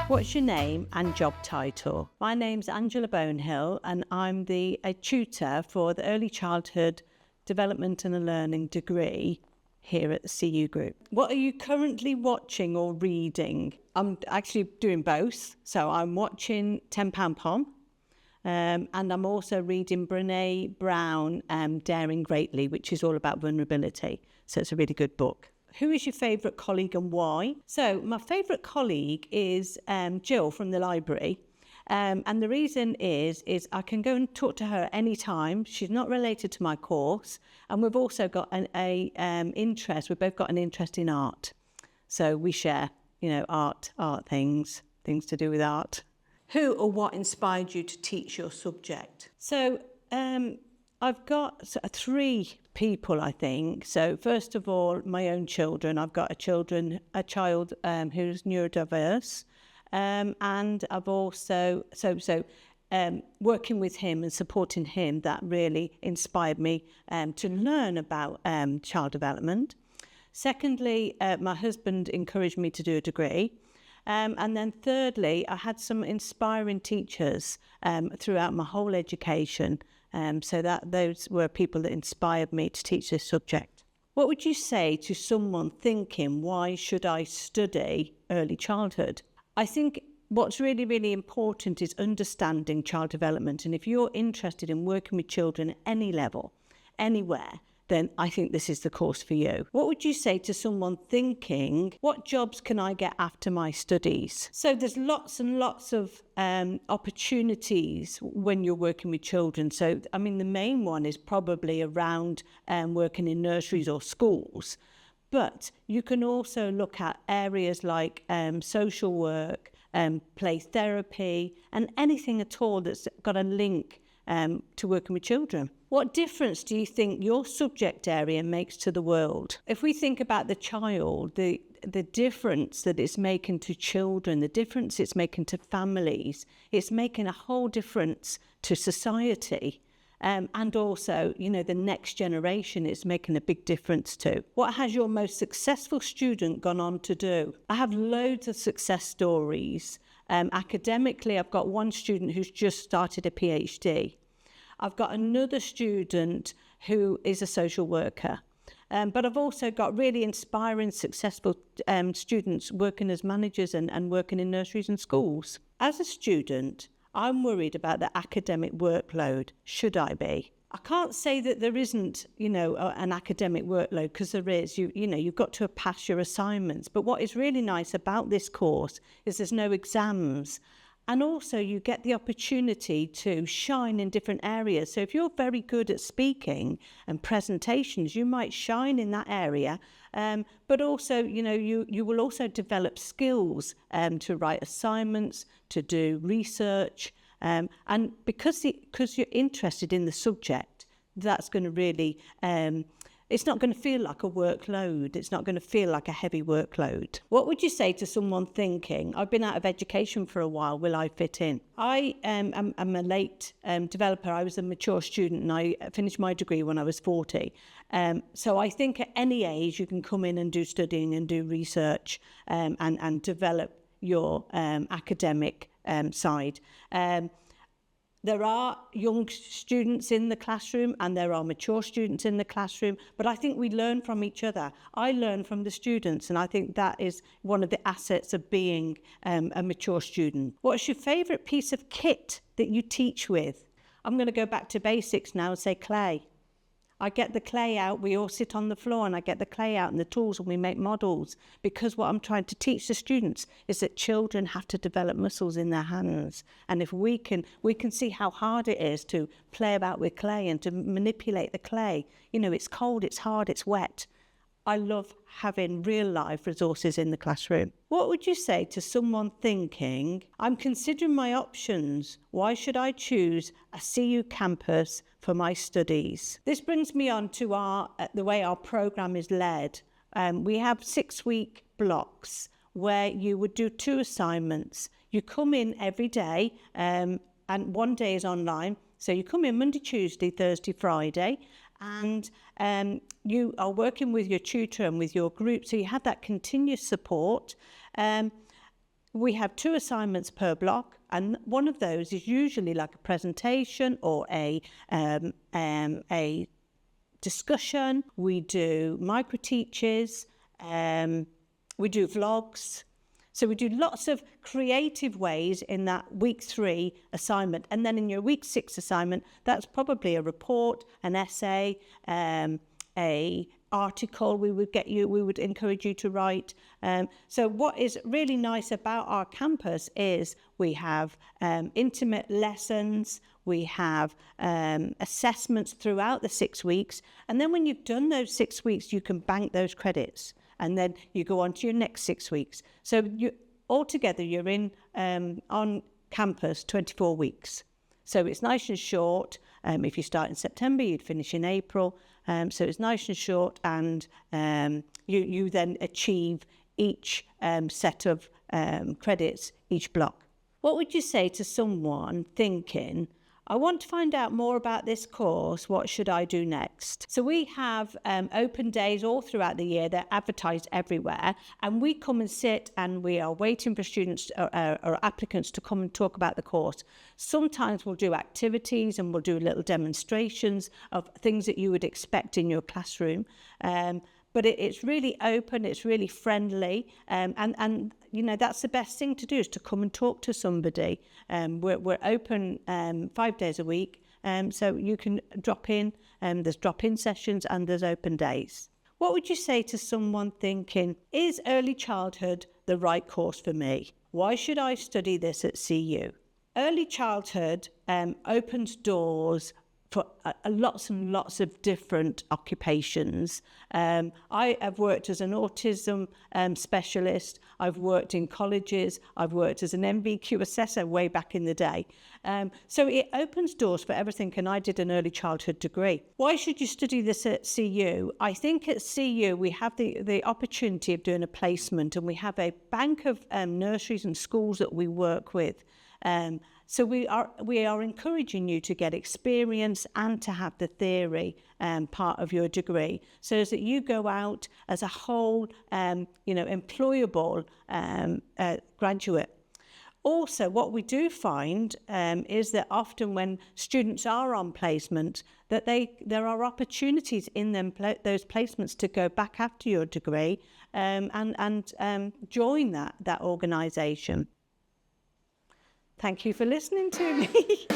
What's your name and job title? My name's Angela Bonehill and I'm a tutor for the Early Childhood Development and Learning degree here at the CU Group. What are you currently watching or reading? I'm actually doing both. So I'm watching £10 Pom and I'm also reading Brené Brown, Daring Greatly, which is all about vulnerability. So it's a really good book. Who is your favourite colleague and why? So my favourite colleague is Jill from the library. And the reason is I can go and talk to her anytime. She's not related to my course. And we've also got we've both got an interest in art. So we share, art things to do with art. Who or what inspired you to teach your subject? So I've got three people, I think. So first of all, my own children. I've got a child who's neurodiverse, and I've also working with him and supporting him, that really inspired me to learn about child development. Secondly, my husband encouraged me to do a degree. And then thirdly, I had some inspiring teachers throughout my whole education. So those were people that inspired me to teach this subject. What would you say to someone thinking, why should I study early childhood? I think what's really, really important is understanding child development. And if you're interested in working with children at any level, anywhere, then I think this is the course for you. What would you say to someone thinking, what jobs can I get after my studies? So there's lots and lots of opportunities when you're working with children. So, the main one is probably around working in nurseries or schools. But you can also look at areas like social work, play therapy, and anything at all that's got a link to working with children. What difference do you think your subject area makes to the world? If we think about the child, the difference that it's making to children, the difference it's making to families, it's making a whole difference to society. And also, the next generation it's making a big difference to. What has your most successful student gone on to do? I have loads of success stories. Academically, I've got one student who's just started a PhD. I've got another student who is a social worker. But I've also got really inspiring, successful students working as managers and working in nurseries and schools. As a student, I'm worried about the academic workload. Should I be? I can't say that there isn't, an academic workload, because there is. You've got to pass your assignments. But what is really nice about this course is there's no exams. And also you get the opportunity to shine in different areas. So if you're very good at speaking and presentations, you might shine in that area. But also, you will also develop skills to write assignments, to do research. And because you're interested in the subject, that's going to really... it's not going to feel like a workload. It's not going to feel like a heavy workload. What would you say to someone thinking, I've been out of education for a while, will I fit in? I am a late developer. I was a mature student and I finished my degree when I was 40. So I think at any age you can come in and do studying and do research and develop your academic side. There are young students in the classroom and there are mature students in the classroom, but I think we learn from each other. I learn from the students, and I think that is one of the assets of being a mature student. What's your favourite piece of kit that you teach with? I'm going to go back to basics now and say clay. I get the clay out, we all sit on the floor and I get the clay out and the tools and we make models, because what I'm trying to teach the students is that children have to develop muscles in their hands. And if we can see how hard it is to play about with clay and to manipulate the clay. It's cold, it's hard, it's wet. I love having real life resources in the classroom. What would you say to someone thinking, I'm considering my options, why should I choose a CU campus for my studies? This brings me on to the way our programme is led. We have 6-week blocks where you would do 2 assignments. You come in every day and one day is online. So you come in Monday, Tuesday, Thursday, Friday, and you are working with your tutor and with your group, so you have that continuous support. We have 2 assignments per block, and one of those is usually like a presentation or a discussion. We do micro teaches, we do vlogs. So we do lots of creative ways in that week 3 assignment. And then in your week 6 assignment, that's probably a report, an essay, a article we would encourage you to write. So what is really nice about our campus is we have intimate lessons, we have assessments throughout the 6 weeks, and then when you've done those 6 weeks, you can bank those credits, and then you go on to your next 6 weeks. So altogether, you're in on campus 24 weeks. So it's nice and short. If you start in September, you'd finish in April. So it's nice and short, and you then achieve each set of credits, each block. What would you say to someone thinking, I want to find out more about this course, what should I do next? So we have open days all throughout the year. They're advertised everywhere, and we come and sit and we are waiting for students or applicants to come and talk about the course. Sometimes we'll do activities and we'll do little demonstrations of things that you would expect in your classroom. But it's really open, it's really friendly, and you know, that's the best thing to do, is to come and talk to somebody. We're open 5 days a week, so you can drop in. There's drop-in sessions and there's open days. What would you say to someone thinking, is early childhood the right course for me? Why should I study this at CU? Early childhood opens doors for lots and lots of different occupations. I have worked as an autism specialist. I've worked in colleges. I've worked as an MVQ assessor way back in the day. So it opens doors for everything, and I did an early childhood degree. Why should you study this at CU? I think at CU we have the opportunity of doing a placement, and we have a bank of nurseries and schools that we work with. So we are encouraging you to get experience and to have the theory part of your degree, so that you go out as a whole, employable graduate. Also, what we do find is that often when students are on placement, that there are opportunities in those placements to go back after your degree and join that organisation. Thank you for listening to me.